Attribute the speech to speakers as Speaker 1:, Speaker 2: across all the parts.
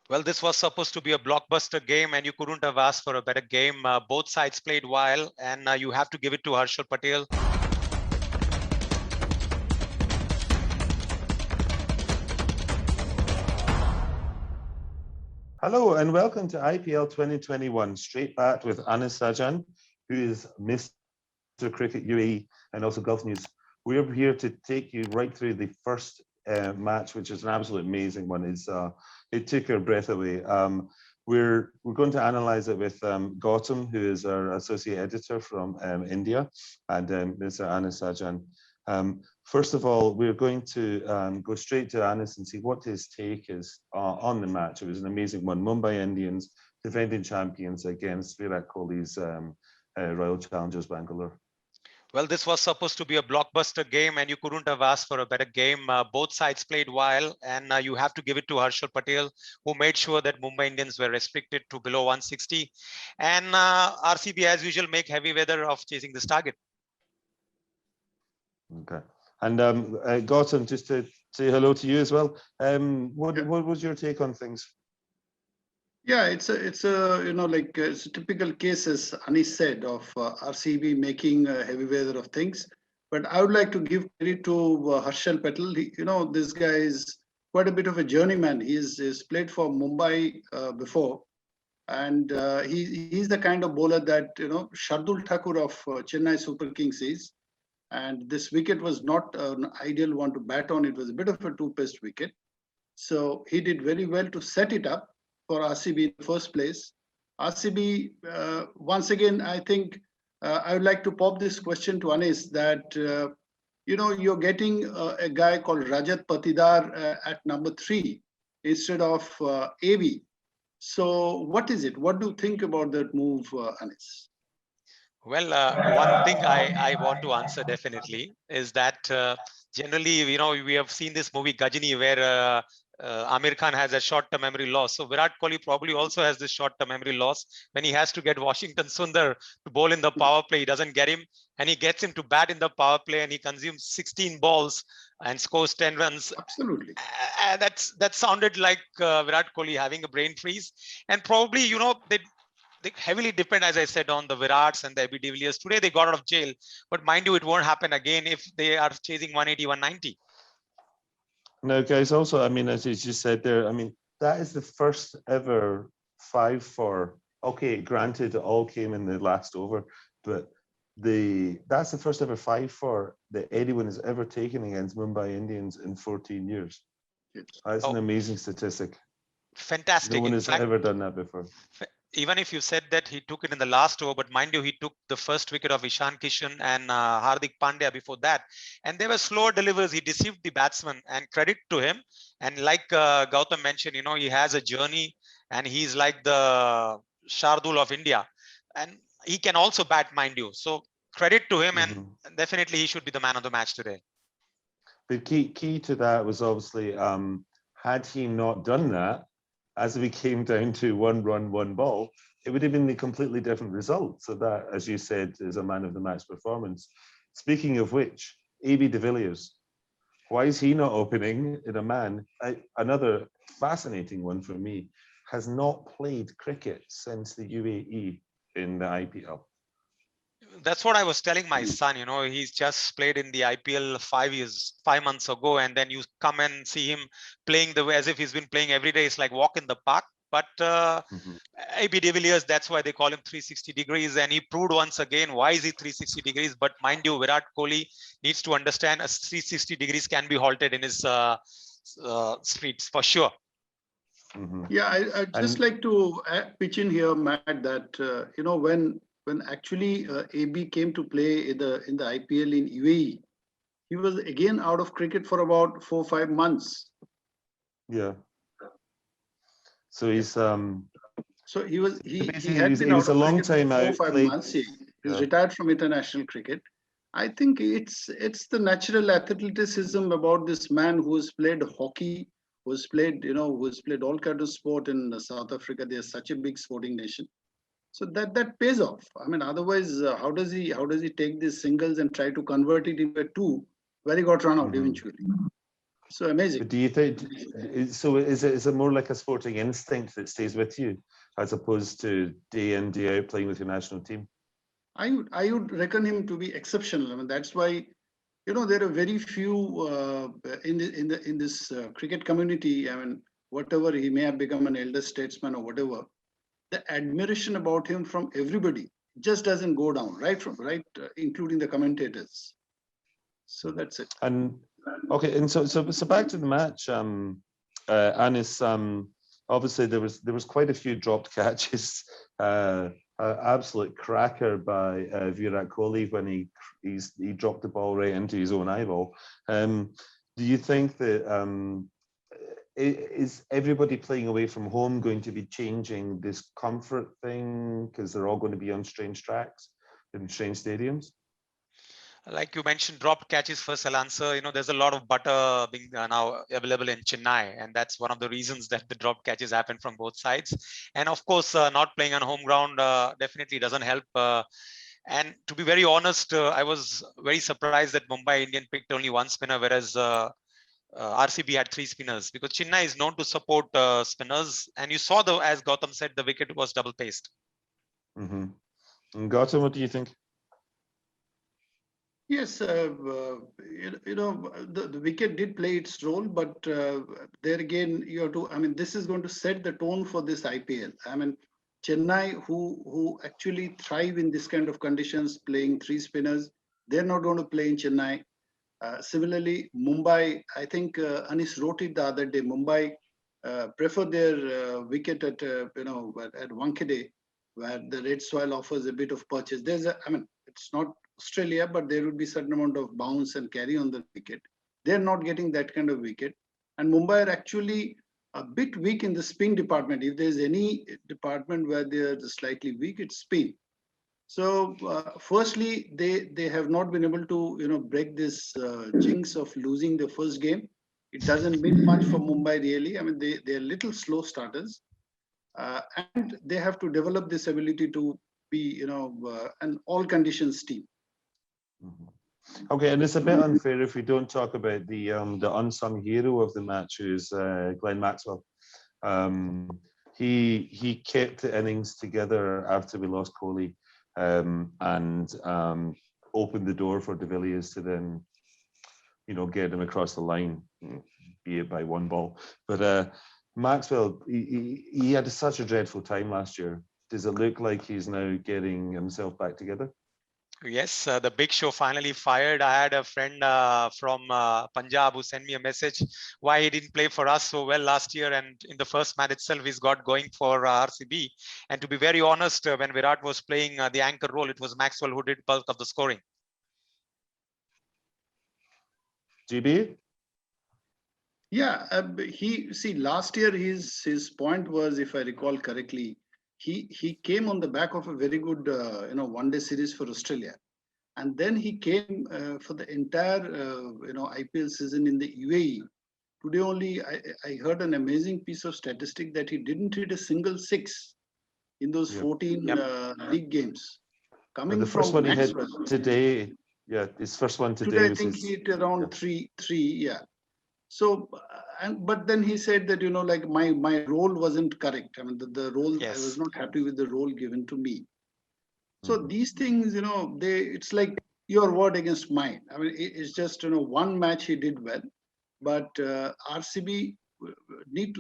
Speaker 1: Well, this was supposed to be a blockbuster game, and you couldn't have asked for a better game. Both sides played well, and you have to give it to Harshal Patel.
Speaker 2: Hello and welcome to IPL 2021 Straight Bat with Anis Sajan, who is Mr. Cricket UAE and also Gulf News. We're here to take you right through the first match, which is an absolutely amazing one. It took our breath away. We're going to analyze it with Gautam, who is our associate editor from India, and Mr. Anis Sajan. First of all, we're going to go straight to Anis and see what his take is on the match. It was an amazing one. Mumbai Indians, defending champions against Virat Kohli's Royal Challengers Bangalore.
Speaker 1: Well, this was supposed to be a blockbuster game, and you couldn't have asked for a better game. Both sides played well, and you have to give it to Harshal Patel, who made sure that Mumbai Indians were restricted to below 160. And RCB, as usual, make heavy weather of chasing this target.
Speaker 2: Okay. And Gautam, just to say hello to you as well. What was your take on things?
Speaker 3: Yeah, it's a typical case, as Anis said, of RCB making heavy weather of things. But I would like to give credit to Harshal Patel. This guy is quite a bit of a journeyman. He's played for Mumbai before, and he's the kind of bowler that Shardul Thakur of Chennai Super Kings is. And this wicket was not an ideal one to bat on. It was a bit of a two-paced wicket. So he did very well to set it up for RCB in the first place. RCB, once again, I think I would like to pop this question to Anis that, you're getting a guy called Rajat Patidar at number 3 instead of AB. So what is it? What do you think about that move, Anis?
Speaker 1: Well, one thing I want to answer definitely is that generally, we have seen this movie Gajini where Amir Khan has a short-term memory loss. So Virat Kohli probably also has this short-term memory loss when he has to get Washington Sundar to bowl in the power play. He doesn't get him, and he gets him to bat in the power play, and he consumes 16 balls and scores 10 runs.
Speaker 3: Absolutely.
Speaker 1: That sounded like Virat Kohli having a brain freeze, and probably they heavily depend, as I said, on the Virats and the AB de Villiers. Today they got out of jail, but mind you, it won't happen again if they are chasing 180, 190.
Speaker 2: No, guys, also, as you just said there, that is the first ever 5-4. Okay, granted, it all came in the last over, but that's the first ever 5-4 that anyone has ever taken against Mumbai Indians in 14 years. That's an amazing statistic.
Speaker 1: Fantastic.
Speaker 2: No one has ever done that before.
Speaker 1: Even if you said that he took it in the last over, but mind you, he took the first wicket of Ishan Kishan and Hardik Pandya before that. And they were slower deliveries. He deceived the batsman, and credit to him. And like Gautam mentioned, he has a journey, and he's like the Shardul of India. And he can also bat, mind you. So credit to him, and definitely he should be the man of the match today.
Speaker 2: The key to that was obviously, had he not done that, as we came down to 1 run, 1 ball, it would have been a completely different result. So that, as you said, is a man of the match performance. Speaking of which, AB de Villiers, why is he not opening in a man? Another fascinating one for me, has not played cricket since the UAE in the IPL.
Speaker 1: That's what I was telling my son. He's just played in the IPL 5 months ago, and then you come and see him playing the way as if he's been playing every day. It's like walk in the park. But AB de Villiers, that's why they call him 360 degrees, and he proved once again why is he 360 degrees. But mind you, Virat Kohli needs to understand a 360 degrees can be halted in his streets for sure.
Speaker 3: Yeah, I'd just like to pitch in here, Matt, that when actually AB came to play in the IPL in UAE, he was again out of cricket for about 4 or 5 months.
Speaker 2: Yeah. So he's
Speaker 3: so he had been out of
Speaker 2: a long time
Speaker 3: for 4 or
Speaker 2: out.
Speaker 3: 5 months. He's retired from international cricket. I think it's the natural athleticism about this man who has played hockey, who has played all kinds of sport in South Africa. They are such a big sporting nation. So that pays off. Otherwise, how does he take these singles and try to convert it into a 2 where he got run out eventually? So amazing.
Speaker 2: But do you think, so is it more like a sporting instinct that stays with you as opposed to day in, day out playing with your national team?
Speaker 3: I would reckon him to be exceptional. I mean, that's why, there are very few in this cricket community. I mean, whatever he may have become an elder statesman or whatever, the admiration about him from everybody just doesn't go down, including the commentators. So that's it.
Speaker 2: And okay, and so back to the match, Anis. Obviously there was quite a few dropped catches. Absolute cracker by Virat Kohli when he dropped the ball right into his own eyeball. Do you think that is everybody playing away from home going to be changing this comfort thing because they're all going to be on strange tracks in strange stadiums?
Speaker 1: Like you mentioned, dropped catches first. I'll answer. There's a lot of butter being now available in Chennai, and that's one of the reasons that the dropped catches happen from both sides. And of course, not playing on home ground definitely doesn't help. And to be very honest, I was very surprised that Mumbai Indian picked only one spinner, whereas RCB had three spinners, because Chennai is known to support spinners. And you saw, as Gautam said, the wicket was double paced.
Speaker 2: Mm-hmm. And Gautam, what do you think?
Speaker 3: Yes, the wicket did play its role, but there again, you have to. I mean, this is going to set the tone for this IPL. I mean, Chennai, who actually thrive in this kind of conditions, playing three spinners, they're not going to play in Chennai. Similarly, Mumbai, I think Anis wrote it the other day. Mumbai prefer their wicket at Wankhede, where the red soil offers a bit of purchase. It's not Australia, but there would be certain amount of bounce and carry on the wicket. They're not getting that kind of wicket. And Mumbai are actually a bit weak in the spin department. If there's any department where they're slightly weak, it's spin. So firstly, they have not been able to break this jinx of losing the first game. It doesn't mean much for Mumbai really. I mean, they're little slow starters. And they have to develop this ability to be, an all conditions team.
Speaker 2: Mm-hmm. Okay, and it's a bit unfair if we don't talk about the unsung hero of the match, who's Glenn Maxwell. He kept the innings together after we lost Kohli, and opened the door for De Villiers to then, get him across the line, be it by one ball. But Maxwell, he had such a dreadful time last year. Does it look like he's now getting himself back together?
Speaker 1: Yes, the big show finally fired. I had a friend from Punjab who sent me a message why he didn't play for us so well last year, and in the first match itself he's got going for RCB. And to be very honest, when Virat was playing the anchor role, it was Maxwell who did bulk of the scoring.
Speaker 2: GB?
Speaker 3: Yeah, last year his point was, if I recall correctly, he came on the back of a very good one-day series for Australia, and then he came for the entire IPL season in the UAE. Today only I heard an amazing piece of statistic that he didn't hit a single six in those 14 league games. Coming
Speaker 2: the first
Speaker 3: from
Speaker 2: one
Speaker 3: Maxwell,
Speaker 2: he hit today, his first one today
Speaker 3: I
Speaker 2: was
Speaker 3: think he hit around three, yeah. So, but then he said that, my role wasn't correct. I mean, the role, I was not happy with the role given to me. So these things, it's like your word against mine. I mean, it's just, one match he did well, but RCB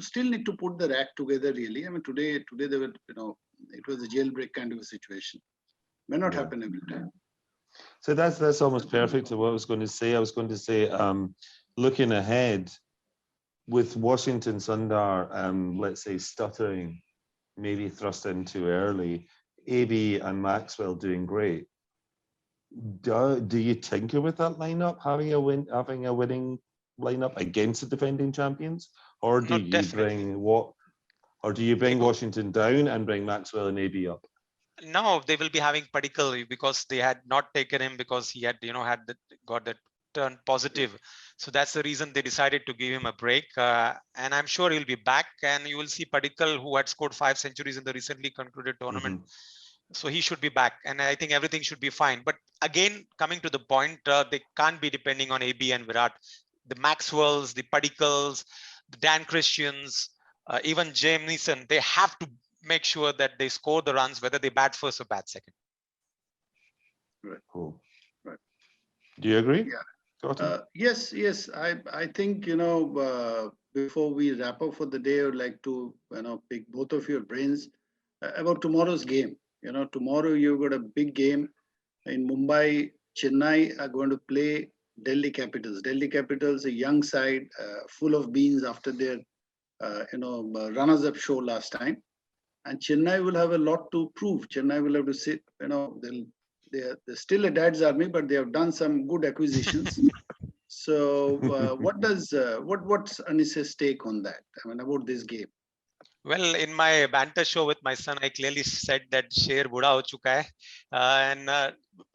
Speaker 3: still need to put the act together really. I mean, today they were, it was a jailbreak kind of a situation. May not happen every time.
Speaker 2: So that's almost perfect to what I was going to say. I was going to say, looking ahead, with Washington Sundar, let's say stuttering, maybe thrust in too early, AB and Maxwell doing great. Do you tinker with that lineup, having a winning lineup against the defending champions, or do you bring Washington down and bring Maxwell and AB up?
Speaker 1: No, they will be having Patel because they had not taken him because he had got that turn positive. So that's the reason they decided to give him a break. And I'm sure he'll be back. And you will see Patel, who had scored 5 centuries in the recently concluded tournament. Mm-hmm. So he should be back. And I think everything should be fine. But again, coming to the point, they can't be depending on AB and Virat. the Maxwells, the Padikals, the Dan Christians, even Jamieson, they have to make sure that they score the runs, whether they bat first or bat second.
Speaker 3: Right.
Speaker 2: Cool.
Speaker 3: Right.
Speaker 2: Do you agree?
Speaker 3: Yeah. Yes. I think, before we wrap up for the day, I would like to, pick both of your brains about tomorrow's game. Tomorrow you've got a big game in Mumbai. Chennai are going to play Delhi Capitals. Delhi Capitals, a young side, full of beans after their, runners-up show last time. And Chennai will have a lot to prove. Chennai will have to sit, they're still a dad's army, but they have done some good acquisitions. So, what's Anis's take on that? I mean, about this game.
Speaker 1: Well, in my banter show with my son, I clearly said that Sher buda ho chuka hai, and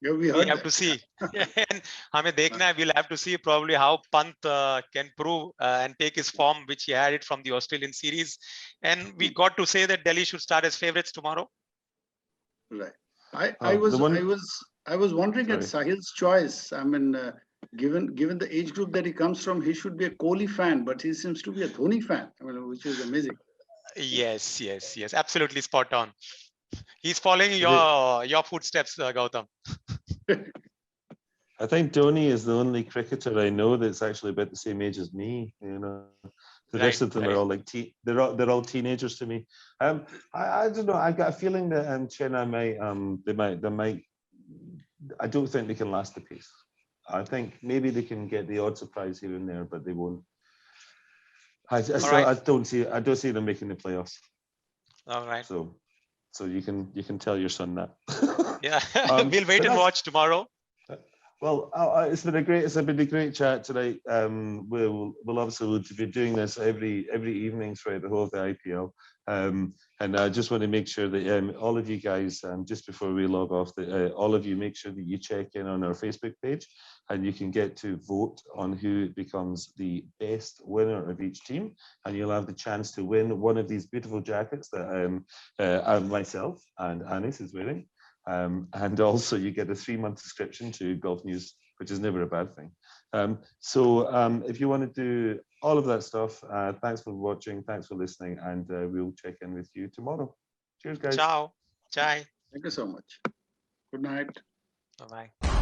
Speaker 3: Yeah,
Speaker 1: we
Speaker 3: heard
Speaker 1: have
Speaker 3: that.
Speaker 1: to see. And हमें देखना है, we'll have to see probably how Pant can prove and take his form, which he had it from the Australian series. And we got to say that Delhi should start as favorites tomorrow.
Speaker 3: Right. I was wondering at Sahil's choice. I mean, given the age group that he comes from, he should be a Kohli fan, but he seems to be a Dhoni fan. I mean, which is amazing.
Speaker 1: Yes, absolutely spot on. He's following your footsteps, Gautam.
Speaker 2: I think Dhoni is the only cricketer I know that's actually about the same age as me. The rest of them are all like they're all teenagers to me. I don't know. I got a feeling that Chennai might. I don't think they can last the pace. I think maybe they can get the odd surprise here and there, but they won't. I don't see them making the playoffs.
Speaker 1: All right.
Speaker 2: So you can tell your son that.
Speaker 1: Yeah, we'll wait and watch tomorrow.
Speaker 2: Well, it's been a great chat tonight. We'll obviously be doing this every evening throughout the whole of the IPL. And I just want to make sure that all of you guys, just before we log off, that all of you make sure that you check in on our Facebook page, and you can get to vote on who becomes the best winner of each team, and you'll have the chance to win one of these beautiful jackets that myself and Anis is wearing. And also you get a 3-month subscription to Golf News, which is never a bad thing. So if you want to do all of that stuff, thanks for watching, thanks for listening, and we'll check in with you tomorrow. Cheers, guys.
Speaker 1: Ciao. Chai.
Speaker 3: Thank you so much. Good night.
Speaker 1: Bye-bye.